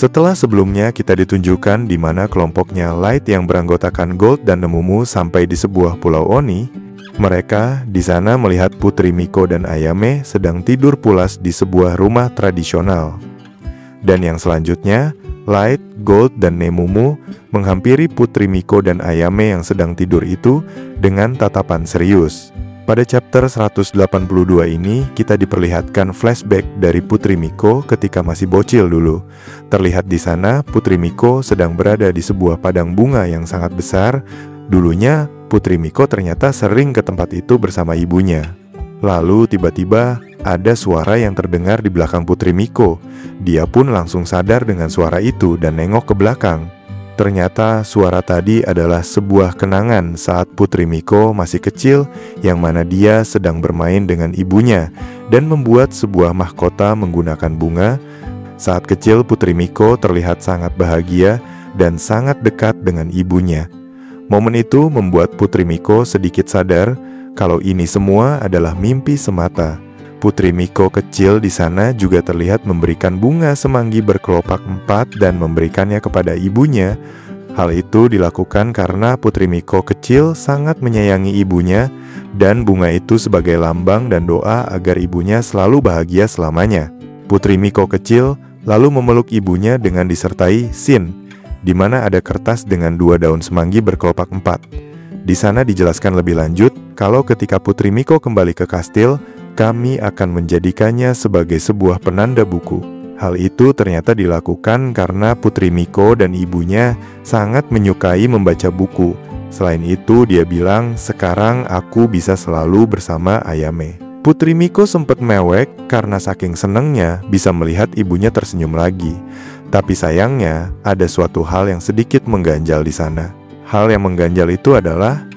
Setelah sebelumnya kita ditunjukkan di mana kelompoknya Light yang beranggotakan Gold dan Nemumu sampai di sebuah pulau Oni, mereka di sana melihat Putri Miko dan Ayame sedang tidur pulas di sebuah rumah tradisional. Dan yang selanjutnya, Light, Gold, dan Nemumu menghampiri Putri Miko dan Ayame yang sedang tidur itu dengan tatapan serius. Pada chapter 182 ini, kita diperlihatkan flashback dari Putri Miko ketika masih bocil dulu. Terlihat di sana, Putri Miko sedang berada di sebuah padang bunga yang sangat besar. Dulunya, Putri Miko ternyata sering ke tempat itu bersama ibunya. Lalu tiba-tiba ada suara yang terdengar di belakang Putri Miko. Dia pun langsung sadar dengan suara itu dan nengok ke belakang. Ternyata suara tadi adalah sebuah kenangan saat Putri Miko masih kecil, yang mana dia sedang bermain dengan ibunya dan membuat sebuah mahkota menggunakan bunga. Saat kecil, Putri Miko terlihat sangat bahagia dan sangat dekat dengan ibunya. Momen itu membuat Putri Miko sedikit sadar kalau ini semua adalah mimpi semata. Putri Miko kecil di sana juga terlihat memberikan bunga semanggi berkelopak 4 dan memberikannya kepada ibunya. Hal itu dilakukan karena Putri Miko kecil sangat menyayangi ibunya, dan bunga itu sebagai lambang dan doa agar ibunya selalu bahagia selamanya. Putri Miko kecil lalu memeluk ibunya dengan disertai Shin, di mana ada kertas dengan 2 daun semanggi berkelopak 4. Di sana dijelaskan lebih lanjut kalau ketika Putri Miko kembali ke kastil, kami akan menjadikannya sebagai sebuah penanda buku. Hal itu ternyata dilakukan karena Putri Miko dan ibunya sangat menyukai membaca buku. Selain itu, dia bilang, sekarang aku bisa selalu bersama Ayame. Putri Miko sempat mewek karena saking senangnya bisa melihat ibunya tersenyum lagi. Tapi sayangnya, ada suatu hal yang sedikit mengganjal di sana. Hal yang mengganjal itu adalah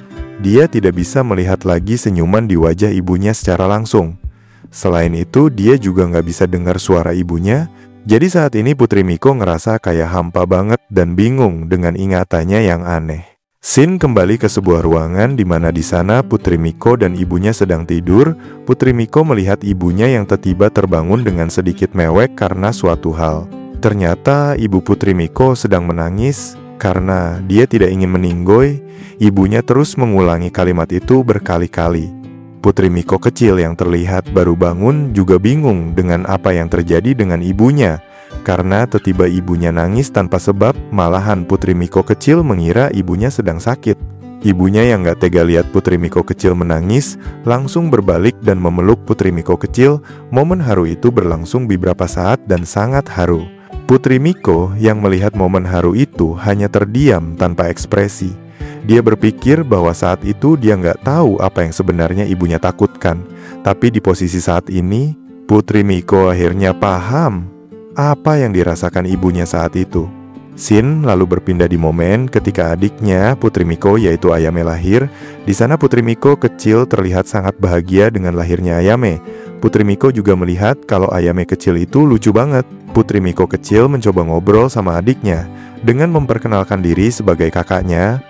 dia tidak bisa melihat lagi senyuman di wajah ibunya secara langsung. Selain itu, dia juga nggak bisa dengar suara ibunya. Jadi saat ini Putri Miko ngerasa kayak hampa banget dan bingung dengan ingatannya yang aneh. Shin kembali ke sebuah ruangan di mana di sana Putri Miko dan ibunya sedang tidur. Putri Miko melihat ibunya yang tiba-tiba terbangun dengan sedikit mewek karena suatu hal. Ternyata ibu Putri Miko sedang menangis. Karena dia tidak ingin meninggoy, ibunya terus mengulangi kalimat itu berkali-kali. Putri Miko kecil yang terlihat baru bangun juga bingung dengan apa yang terjadi dengan ibunya. Karena tiba-tiba ibunya nangis tanpa sebab, malahan Putri Miko kecil mengira ibunya sedang sakit. Ibunya yang gak tega lihat Putri Miko kecil menangis, langsung berbalik dan memeluk Putri Miko kecil. Momen haru itu berlangsung beberapa saat dan sangat haru. Putri Miko yang melihat momen haru itu hanya terdiam tanpa ekspresi. Dia berpikir bahwa saat itu dia nggak tahu apa yang sebenarnya ibunya takutkan. Tapi di posisi saat ini, Putri Miko akhirnya paham apa yang dirasakan ibunya saat itu. Shin lalu berpindah di momen ketika adiknya Putri Miko yaitu Ayame lahir. Di sana Putri Miko kecil terlihat sangat bahagia dengan lahirnya Ayame. Putri Miko juga melihat kalau Ayame kecil itu lucu banget. Putri Miko kecil mencoba ngobrol sama adiknya dengan memperkenalkan diri sebagai kakaknya.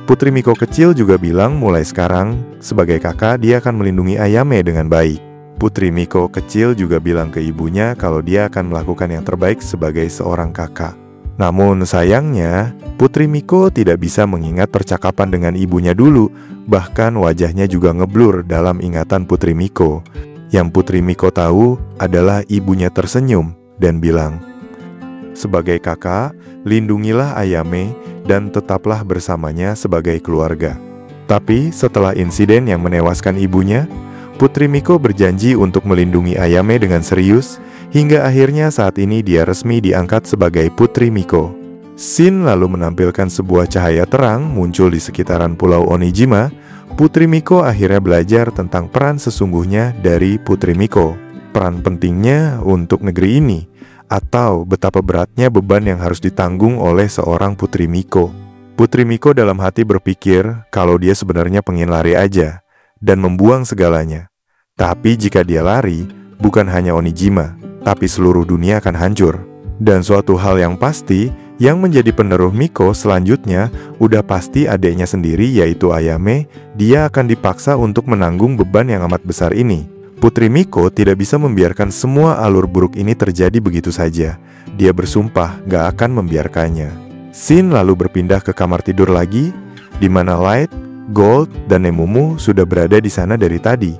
Putri Miko kecil juga bilang mulai sekarang sebagai kakak dia akan melindungi Ayame dengan baik. Putri Miko kecil juga bilang ke ibunya kalau dia akan melakukan yang terbaik sebagai seorang kakak. Namun sayangnya, Putri Miko tidak bisa mengingat percakapan dengan ibunya dulu. Bahkan wajahnya juga ngeblur dalam ingatan Putri Miko. Yang Putri Miko tahu adalah ibunya tersenyum dan bilang, sebagai kakak, lindungilah Ayame dan tetaplah bersamanya sebagai keluarga. Tapi setelah insiden yang menewaskan ibunya, Putri Miko berjanji untuk melindungi Ayame dengan serius, hingga akhirnya saat ini dia resmi diangkat sebagai Putri Miko. Shin lalu menampilkan sebuah cahaya terang muncul di sekitaran Pulau Onijima. Putri Miko akhirnya belajar tentang peran sesungguhnya dari Putri Miko. Peran pentingnya untuk negeri ini, atau betapa beratnya beban yang harus ditanggung oleh seorang Putri Miko. Putri Miko dalam hati berpikir kalau dia sebenarnya pengen lari aja dan membuang segalanya. Tapi jika dia lari, bukan hanya Onijima, tapi seluruh dunia akan hancur. Dan suatu hal yang pasti, Yang menjadi penerus Miko selanjutnya udah pasti adiknya sendiri, yaitu Ayame. Dia akan dipaksa untuk menanggung beban yang amat besar ini. Putri Miko tidak bisa membiarkan semua alur buruk ini terjadi begitu saja. Dia bersumpah gak akan membiarkannya. Scene lalu berpindah ke kamar tidur lagi, di mana Light, Gold, dan Nemumu sudah berada di sana dari tadi.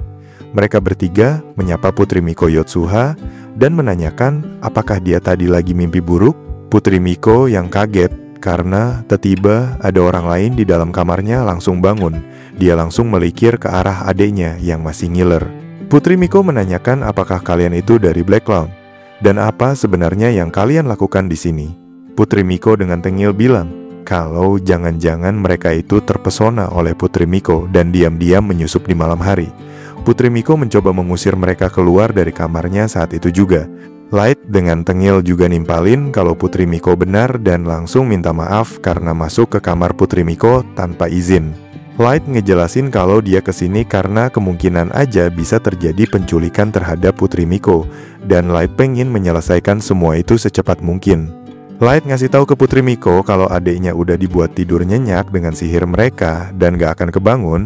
Mereka bertiga menyapa Putri Miko Yotsuha dan menanyakan apakah dia tadi lagi mimpi buruk. Putri Miko yang kaget karena tiba-tiba ada orang lain di dalam kamarnya langsung bangun. Dia langsung melikir ke arah adiknya yang masih ngiler. Putri Miko menanyakan apakah kalian itu dari Black Cloud dan apa sebenarnya yang kalian lakukan di sini. Putri Miko dengan tengil bilang kalau jangan-jangan mereka itu terpesona oleh Putri Miko dan diam-diam menyusup di malam hari. Putri Miko mencoba mengusir mereka keluar dari kamarnya saat itu juga. Light dengan tengil juga nimpalin kalau Putri Miko benar dan langsung minta maaf karena masuk ke kamar Putri Miko tanpa izin. Light ngejelasin kalau dia kesini karena kemungkinan aja bisa terjadi penculikan terhadap Putri Miko, dan Light pengen menyelesaikan semua itu secepat mungkin. Light ngasih tahu ke Putri Miko kalau adiknya udah dibuat tidur nyenyak dengan sihir mereka dan gak akan kebangun.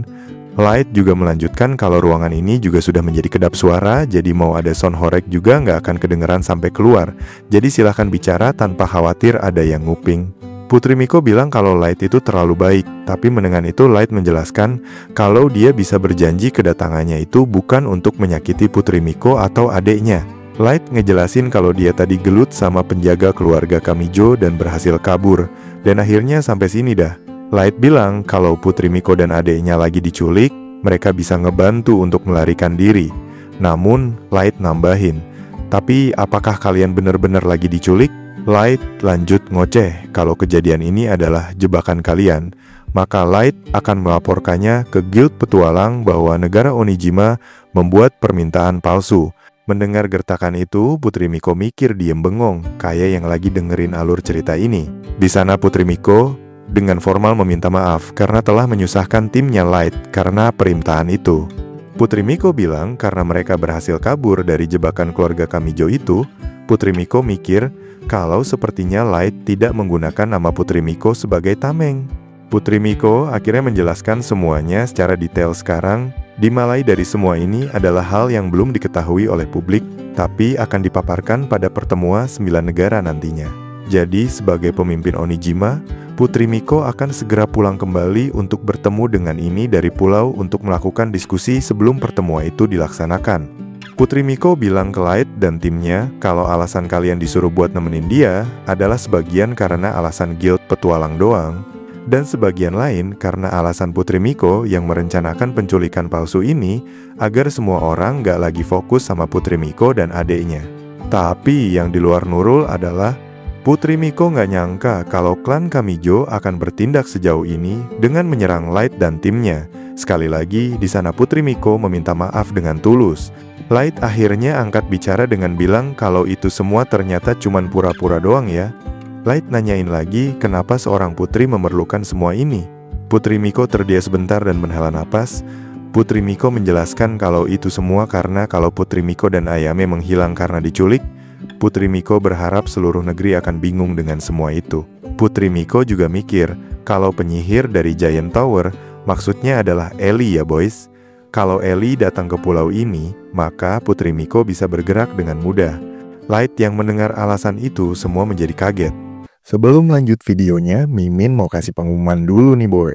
Light juga melanjutkan kalau ruangan ini juga sudah menjadi kedap suara, jadi mau ada sound horeg juga nggak akan kedengeran sampai keluar. Jadi silahkan bicara tanpa khawatir ada yang nguping. Putri Miko bilang kalau Light itu terlalu baik, tapi mendengar itu Light menjelaskan kalau dia bisa berjanji kedatangannya itu bukan untuk menyakiti Putri Miko atau adiknya. Light ngejelasin kalau dia tadi gelut sama penjaga keluarga Kamijo dan berhasil kabur, dan akhirnya sampai sini dah. Light bilang kalau Putri Miko dan adiknya lagi diculik, mereka bisa ngebantu untuk melarikan diri. Namun, Light nambahin, tapi apakah kalian benar-benar lagi diculik? Light lanjut ngoceh kalau kejadian ini adalah jebakan kalian. Maka Light akan melaporkannya ke Guild Petualang bahwa negara Onijima membuat permintaan palsu. Mendengar gertakan itu, Putri Miko mikir diem bengong, kayak yang lagi dengerin alur cerita ini. Di sana Putri Miko dengan formal meminta maaf karena telah menyusahkan timnya Light karena permintaan itu. Putri Miko bilang karena mereka berhasil kabur dari jebakan keluarga Kamijo itu. Putri Miko mikir kalau sepertinya Light tidak menggunakan nama Putri Miko sebagai tameng. Putri Miko akhirnya menjelaskan semuanya secara detail sekarang. Dimulai dari semua ini adalah hal yang belum diketahui oleh publik, tapi akan dipaparkan pada pertemuan 9 negara nantinya. Jadi sebagai pemimpin Onijima, Putri Miko akan segera pulang kembali untuk bertemu dengan ini dari pulau untuk melakukan diskusi sebelum pertemuan itu dilaksanakan. Putri Miko bilang ke Light dan timnya kalau alasan kalian disuruh buat nemenin dia adalah sebagian karena alasan Guild Petualang doang, dan sebagian lain karena alasan Putri Miko yang merencanakan penculikan palsu ini agar semua orang gak lagi fokus sama Putri Miko dan adiknya. Tapi yang di luar Nurul adalah Putri Miko nggak nyangka kalau klan Kamijo akan bertindak sejauh ini dengan menyerang Light dan timnya. Sekali lagi, di sana Putri Miko meminta maaf dengan tulus. Light akhirnya angkat bicara dengan bilang kalau itu semua ternyata cuman pura-pura doang ya. Light nanyain lagi kenapa seorang putri memerlukan semua ini. Putri Miko terdiam sebentar dan menghela napas. Putri Miko menjelaskan kalau itu semua karena kalau Putri Miko dan Ayame menghilang karena diculik, Putri Miko berharap seluruh negeri akan bingung dengan semua itu. Putri Miko juga mikir kalau penyihir dari Giant Tower maksudnya adalah Ellie ya boys. Kalau Ellie datang ke pulau ini, maka Putri Miko bisa bergerak dengan mudah. Light yang mendengar alasan itu semua menjadi kaget. Sebelum lanjut videonya, Mimin mau kasih pengumuman dulu nih boy.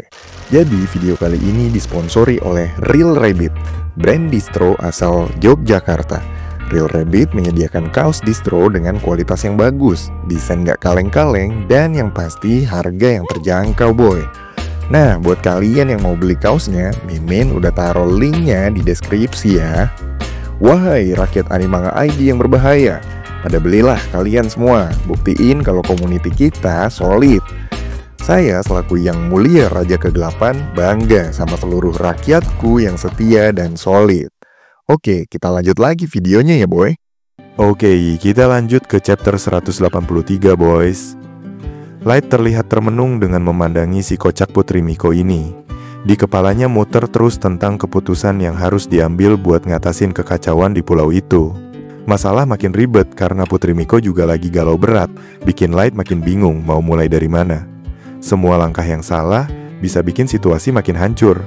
Jadi video kali ini disponsori oleh Real Rabbit, brand distro asal Yogyakarta. Real Rabbit menyediakan kaos distro dengan kualitas yang bagus, desain gak kaleng-kaleng, dan yang pasti harga yang terjangkau boy. Nah, buat kalian yang mau beli kaosnya, Mimin udah taruh linknya di deskripsi ya. Wahai rakyat Animanga ID yang berbahaya, pada belilah kalian semua, buktiin kalau community kita solid. Saya selaku yang mulia Raja Kegelapan bangga sama seluruh rakyatku yang setia dan solid. Oke, kita lanjut lagi videonya ya boy. Oke, kita lanjut ke chapter 183 boys. Light terlihat termenung dengan memandangi si kocak Putri Miko ini. Di kepalanya muter terus tentang keputusan yang harus diambil buat ngatasin kekacauan di pulau itu. Masalah makin ribet karena Putri Miko juga lagi galau berat, bikin Light makin bingung mau mulai dari mana. Semua langkah yang salah bisa bikin situasi makin hancur.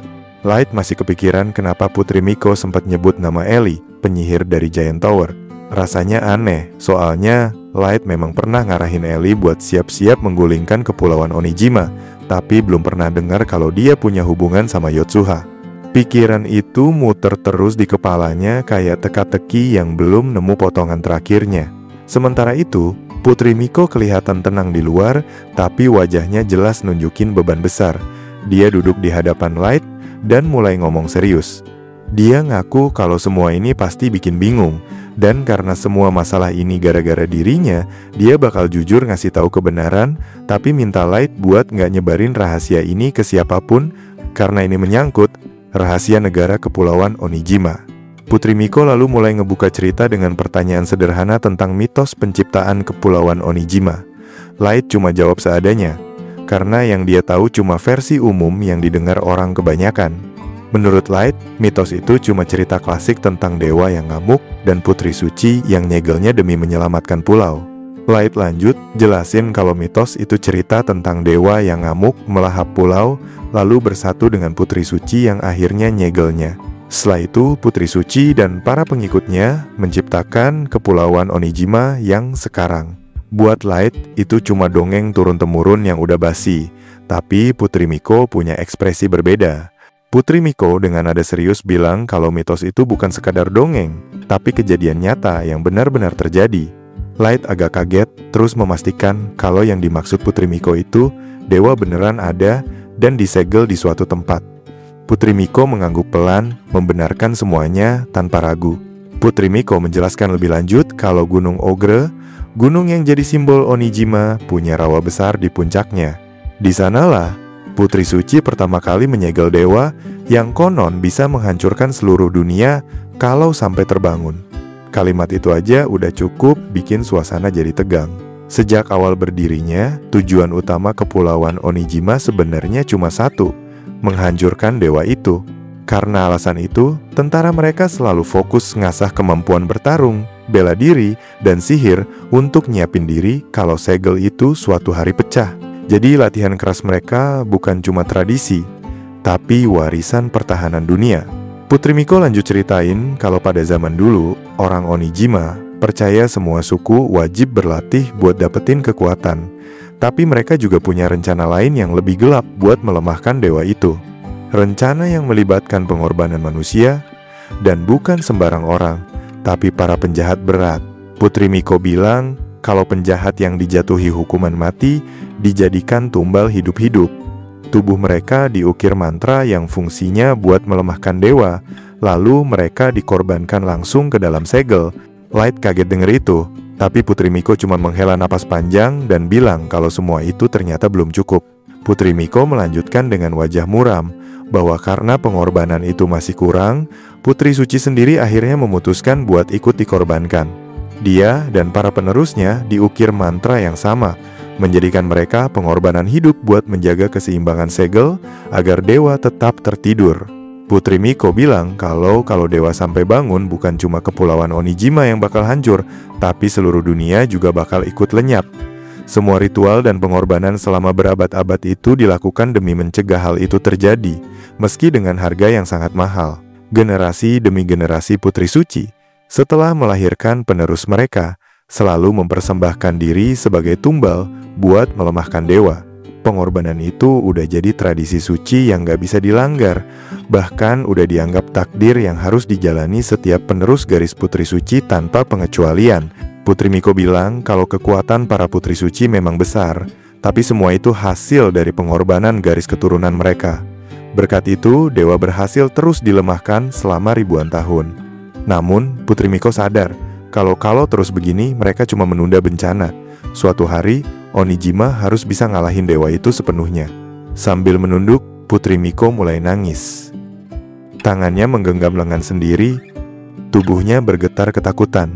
Light masih kepikiran kenapa Putri Miko sempat nyebut nama Ellie, penyihir dari Giant Tower. Rasanya aneh, soalnya Light memang pernah ngarahin Ellie buat siap-siap menggulingkan kepulauan Onijima, tapi belum pernah dengar kalau dia punya hubungan sama Yotsuha. Pikiran itu muter terus di kepalanya kayak teka-teki yang belum nemu potongan terakhirnya. Sementara itu, Putri Miko kelihatan tenang di luar, tapi wajahnya jelas nunjukin beban besar. Dia duduk di hadapan Light dan mulai ngomong serius. Dia ngaku kalau semua ini pasti bikin bingung, dan karena semua masalah ini gara-gara dirinya, dia bakal jujur ngasih tahu kebenaran, tapi minta Light buat nggak nyebarin rahasia ini ke siapapun, karena ini menyangkut rahasia negara kepulauan Onijima. Putri Miko lalu mulai ngebuka cerita dengan pertanyaan sederhana tentang mitos penciptaan kepulauan Onijima. Light cuma jawab seadanya, karena yang dia tahu cuma versi umum yang didengar orang kebanyakan. Menurut Light, mitos itu cuma cerita klasik tentang dewa yang ngamuk dan putri suci yang nyegelnya demi menyelamatkan pulau. Light lanjut jelasin kalau mitos itu cerita tentang dewa yang ngamuk melahap pulau, lalu bersatu dengan putri suci yang akhirnya nyegelnya. Setelah itu, putri suci dan para pengikutnya menciptakan kepulauan Onijima yang sekarang. Buat Light, itu cuma dongeng turun-temurun yang udah basi, tapi Putri Miko punya ekspresi berbeda. Putri Miko dengan nada serius bilang kalau mitos itu bukan sekadar dongeng, tapi kejadian nyata yang benar-benar terjadi. Light agak kaget, terus memastikan kalau yang dimaksud Putri Miko itu dewa beneran ada dan disegel di suatu tempat. Putri Miko mengangguk pelan, membenarkan semuanya tanpa ragu. Putri Miko menjelaskan lebih lanjut kalau Gunung Ogre, gunung yang jadi simbol Onijima, punya rawa besar di puncaknya. Di sanalah Putri Suci pertama kali menyegel dewa yang konon bisa menghancurkan seluruh dunia kalau sampai terbangun. Kalimat itu aja udah cukup bikin suasana jadi tegang. Sejak awal berdirinya, tujuan utama kepulauan Onijima sebenarnya cuma satu, menghancurkan dewa itu. Karena alasan itu, tentara mereka selalu fokus ngasah kemampuan bertarung, bela diri, dan sihir untuk nyiapin diri kalau segel itu suatu hari pecah. Jadi latihan keras mereka bukan cuma tradisi, tapi warisan pertahanan dunia. Putri Miko lanjut ceritain kalau pada zaman dulu, orang Onijima percaya semua suku wajib berlatih buat dapetin kekuatan. Tapi mereka juga punya rencana lain yang lebih gelap buat melemahkan dewa itu. Rencana yang melibatkan pengorbanan manusia, dan bukan sembarang orang, tapi para penjahat berat. Putri Miko bilang kalau penjahat yang dijatuhi hukuman mati dijadikan tumbal hidup-hidup. Tubuh mereka diukir mantra yang fungsinya buat melemahkan dewa, lalu mereka dikorbankan langsung ke dalam segel. Light kaget denger itu, tapi Putri Miko cuma menghela napas panjang dan bilang kalau semua itu ternyata belum cukup. Putri Miko melanjutkan dengan wajah muram, bahwa karena pengorbanan itu masih kurang, Putri Suci sendiri akhirnya memutuskan buat ikut dikorbankan. Dia dan para penerusnya diukir mantra yang sama, menjadikan mereka pengorbanan hidup buat menjaga keseimbangan segel agar dewa tetap tertidur. Putri Miko bilang kalau dewa sampai bangun bukan cuma kepulauan Onijima yang bakal hancur, tapi seluruh dunia juga bakal ikut lenyap. Semua ritual dan pengorbanan selama berabad-abad itu dilakukan demi mencegah hal itu terjadi, meski dengan harga yang sangat mahal. Generasi demi generasi Putri Suci, setelah melahirkan penerus mereka, selalu mempersembahkan diri sebagai tumbal buat melemahkan dewa. Pengorbanan itu udah jadi tradisi suci yang gak bisa dilanggar, bahkan udah dianggap takdir yang harus dijalani setiap penerus garis Putri Suci tanpa pengecualian. Putri Miko bilang kalau kekuatan para Putri Suci memang besar, tapi semua itu hasil dari pengorbanan garis keturunan mereka. Berkat itu, dewa berhasil terus dilemahkan selama ribuan tahun. Namun, Putri Miko sadar kalau terus begini mereka cuma menunda bencana. Suatu hari, Onijima harus bisa ngalahin dewa itu sepenuhnya. Sambil menunduk, Putri Miko mulai nangis. Tangannya menggenggam lengan sendiri, tubuhnya bergetar ketakutan.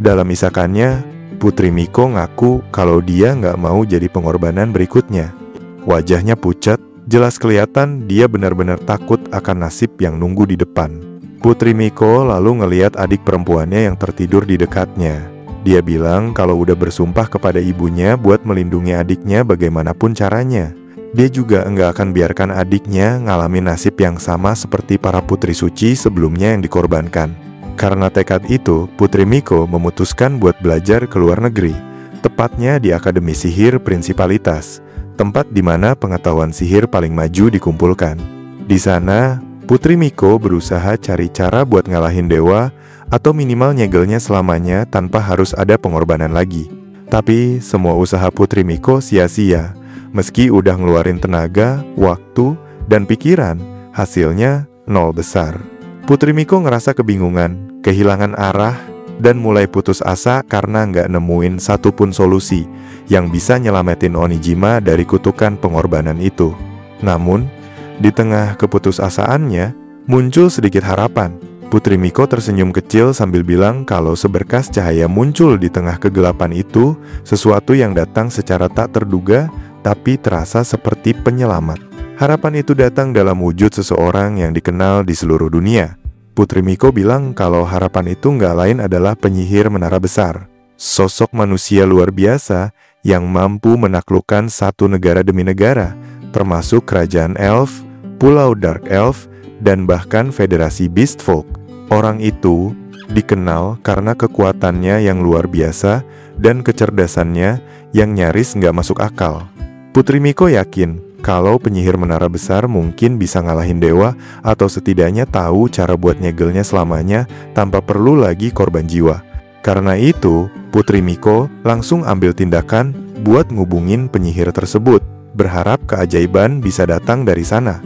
Dalam isakannya, Putri Miko ngaku kalau dia nggak mau jadi pengorbanan berikutnya. Wajahnya pucat, jelas kelihatan dia benar-benar takut akan nasib yang nunggu di depan. Putri Miko lalu ngeliat adik perempuannya yang tertidur di dekatnya. Dia bilang kalau udah bersumpah kepada ibunya buat melindungi adiknya bagaimanapun caranya. Dia juga enggak akan biarkan adiknya ngalamin nasib yang sama seperti para putri suci sebelumnya yang dikorbankan. Karena tekad itu, Putri Miko memutuskan buat belajar ke luar negeri, tepatnya di Akademi Sihir Prinsipalitas, tempat di mana pengetahuan sihir paling maju dikumpulkan. Di sana, Putri Miko berusaha cari cara buat ngalahin dewa atau minimal nyegelnya selamanya tanpa harus ada pengorbanan lagi. Tapi semua usaha Putri Miko sia-sia. Meski udah ngeluarin tenaga, waktu, dan pikiran, hasilnya nol besar. Putri Miko ngerasa kebingungan, kehilangan arah, dan mulai putus asa karena nggak nemuin satupun solusi yang bisa nyelamatin Onijima dari kutukan pengorbanan itu. Namun, di tengah keputusasaannya, muncul sedikit harapan. Putri Miko tersenyum kecil sambil bilang kalau seberkas cahaya muncul di tengah kegelapan itu, sesuatu yang datang secara tak terduga, tapi terasa seperti penyelamat. Harapan itu datang dalam wujud seseorang yang dikenal di seluruh dunia. Putri Miko bilang kalau harapan itu nggak lain adalah penyihir menara besar. Sosok manusia luar biasa yang mampu menaklukkan satu negara demi negara, termasuk kerajaan elf, pulau Dark Elf, dan bahkan federasi Beast Folk. Orang itu dikenal karena kekuatannya yang luar biasa dan kecerdasannya yang nyaris nggak masuk akal. Putri Miko yakin kalau penyihir menara besar mungkin bisa ngalahin dewa atau setidaknya tahu cara buat nyegelnya selamanya tanpa perlu lagi korban jiwa. Karena itu, Putri Miko langsung ambil tindakan buat ngubungin penyihir tersebut, berharap keajaiban bisa datang dari sana.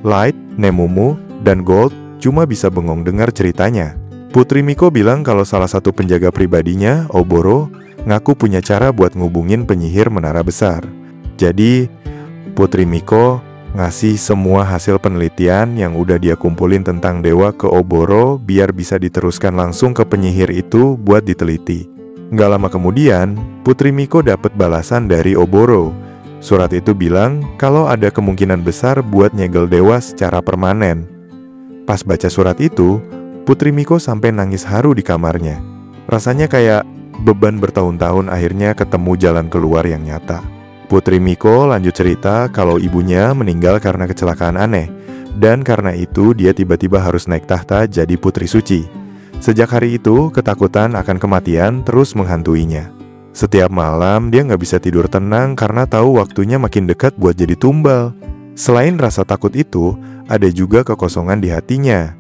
Light, Nemumu, dan Gold cuma bisa bengong dengar ceritanya. Putri Miko bilang kalau salah satu penjaga pribadinya, Oboro, ngaku punya cara buat ngubungin penyihir menara besar. Jadi, Putri Miko ngasih semua hasil penelitian yang udah dia kumpulin tentang dewa ke Oboro biar bisa diteruskan langsung ke penyihir itu buat diteliti. Nggak lama kemudian, Putri Miko dapat balasan dari Oboro. Surat itu bilang kalau ada kemungkinan besar buat nyegel dewa secara permanen. Pas baca surat itu, Putri Miko sampai nangis haru di kamarnya. Rasanya kayak beban bertahun-tahun akhirnya ketemu jalan keluar yang nyata. Putri Miko lanjut cerita kalau ibunya meninggal karena kecelakaan aneh, dan karena itu dia tiba-tiba harus naik tahta jadi putri suci. Sejak hari itu, ketakutan akan kematian terus menghantuinya. Setiap malam dia nggak bisa tidur tenang karena tahu waktunya makin dekat buat jadi tumbal. Selain rasa takut itu, ada juga kekosongan di hatinya.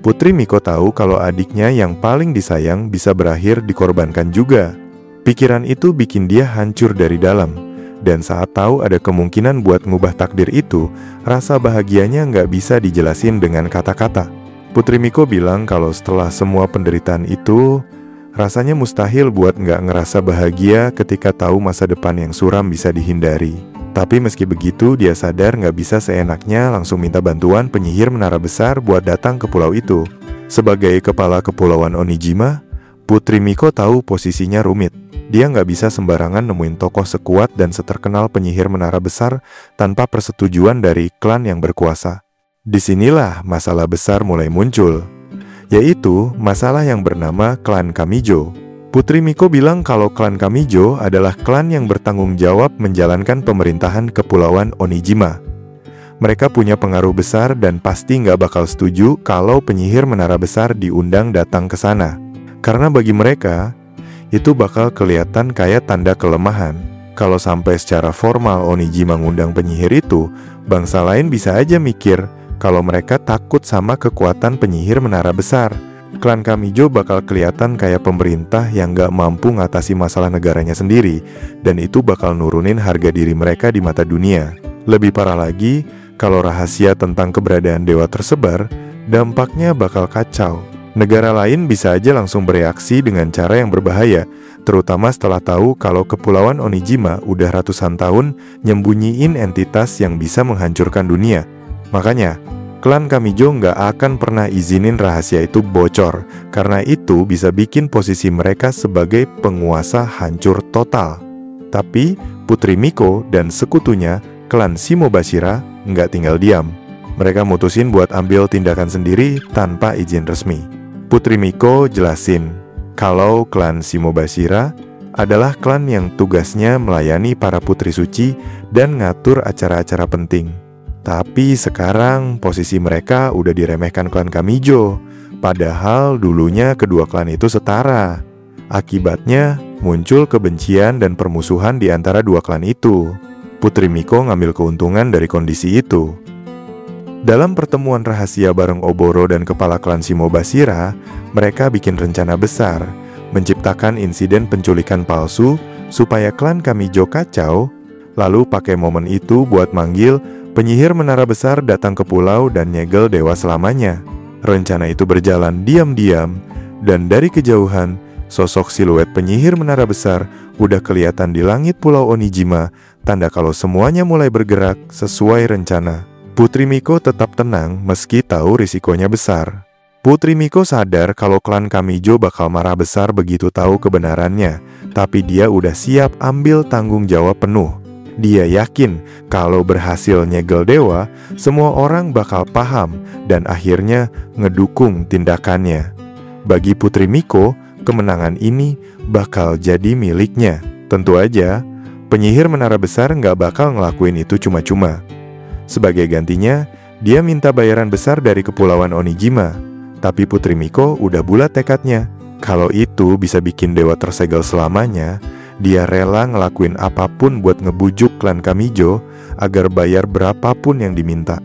Putri Miko tahu kalau adiknya yang paling disayang bisa berakhir dikorbankan juga. Pikiran itu bikin dia hancur dari dalam. Dan saat tahu ada kemungkinan buat ngubah takdir itu, rasa bahagianya nggak bisa dijelasin dengan kata-kata. Putri Miko bilang kalau setelah semua penderitaan itu, rasanya mustahil buat nggak ngerasa bahagia ketika tahu masa depan yang suram bisa dihindari. Tapi meski begitu, dia sadar nggak bisa seenaknya langsung minta bantuan penyihir menara besar buat datang ke pulau itu. Sebagai kepala kepulauan Onijima, Putri Miko tahu posisinya rumit. Dia nggak bisa sembarangan nemuin tokoh sekuat dan seterkenal penyihir menara besar tanpa persetujuan dari klan yang berkuasa. Disinilah masalah besar mulai muncul, yaitu masalah yang bernama klan Kamijo. Putri Miko bilang kalau klan Kamijo adalah klan yang bertanggung jawab menjalankan pemerintahan kepulauan Onijima. Mereka punya pengaruh besar dan pasti nggak bakal setuju kalau penyihir menara besar diundang datang ke sana. Karena bagi mereka, itu bakal kelihatan kayak tanda kelemahan. Kalau sampai secara formal Onijima mengundang penyihir itu, bangsa lain bisa aja mikir kalau mereka takut sama kekuatan penyihir menara besar. Klan Kamijo bakal kelihatan kayak pemerintah yang gak mampu ngatasi masalah negaranya sendiri, dan itu bakal nurunin harga diri mereka di mata dunia. Lebih parah lagi, kalau rahasia tentang keberadaan dewa tersebar, dampaknya bakal kacau. Negara lain bisa aja langsung bereaksi dengan cara yang berbahaya, terutama setelah tahu kalau kepulauan Onijima udah ratusan tahun nyembunyiin entitas yang bisa menghancurkan dunia. Makanya, klan Kamijo nggak akan pernah izinin rahasia itu bocor, karena itu bisa bikin posisi mereka sebagai penguasa hancur total. Tapi, Putri Miko dan sekutunya, klan Shimobashira, nggak tinggal diam. Mereka mutusin buat ambil tindakan sendiri tanpa izin resmi. Putri Miko jelasin kalau klan Shimobashira adalah klan yang tugasnya melayani para putri suci dan ngatur acara-acara penting. Tapi sekarang posisi mereka udah diremehkan klan Kamijo, padahal dulunya kedua klan itu setara. Akibatnya muncul kebencian dan permusuhan di antara dua klan itu. Putri Miko ngambil keuntungan dari kondisi itu. Dalam pertemuan rahasia bareng Oboro dan kepala klan Shimobashira, mereka bikin rencana besar, menciptakan insiden penculikan palsu supaya klan Kamijo kacau, lalu pakai momen itu buat manggil penyihir menara besar datang ke pulau dan nyegel dewa selamanya. Rencana itu berjalan diam-diam, dan dari kejauhan, sosok siluet penyihir menara besar udah kelihatan di langit pulau Onijima, tanda kalau semuanya mulai bergerak sesuai rencana. Putri Miko tetap tenang meski tahu risikonya besar. Putri Miko sadar kalau klan Kamijo bakal marah besar begitu tahu kebenarannya, tapi dia udah siap ambil tanggung jawab penuh. Dia yakin kalau berhasil nyegel dewa, semua orang bakal paham dan akhirnya ngedukung tindakannya. Bagi Putri Miko, kemenangan ini bakal jadi miliknya. Tentu aja, penyihir menara besar nggak bakal ngelakuin itu cuma-cuma. Sebagai gantinya, dia minta bayaran besar dari Kepulauan Onijima. Tapi Putri Miko udah bulat tekadnya. Kalau itu bisa bikin dewa tersegel selamanya, dia rela ngelakuin apapun buat ngebujuk klan Kamijo agar bayar berapapun yang diminta.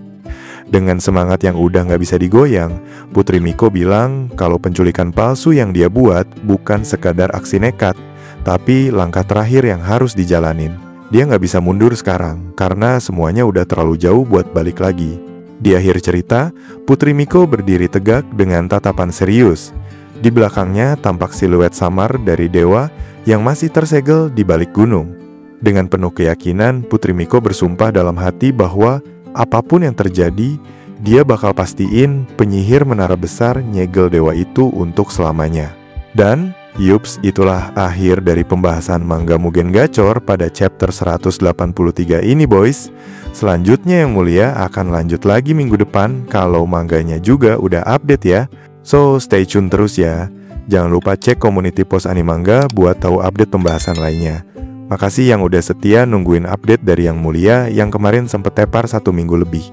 Dengan semangat yang udah gak bisa digoyang, Putri Miko bilang kalau penculikan palsu yang dia buat bukan sekadar aksi nekat, tapi langkah terakhir yang harus dijalanin. Dia gak bisa mundur sekarang, karena semuanya udah terlalu jauh buat balik lagi. Di akhir cerita, Putri Miko berdiri tegak dengan tatapan serius. Di belakangnya tampak siluet samar dari dewa yang masih tersegel di balik gunung. Dengan penuh keyakinan, Putri Miko bersumpah dalam hati bahwa apapun yang terjadi, dia bakal pastiin penyihir menara besar nyegel dewa itu untuk selamanya. Dan, yups, itulah akhir dari pembahasan manga Mugen Gachor pada chapter 183 ini boys. Selanjutnya yang mulia akan lanjut lagi minggu depan kalau manganya juga udah update ya. So stay tune terus ya. Jangan lupa cek community post Animanga buat tahu update pembahasan lainnya. Makasih yang udah setia nungguin update dari yang mulia yang kemarin sempet tepar 1 minggu lebih.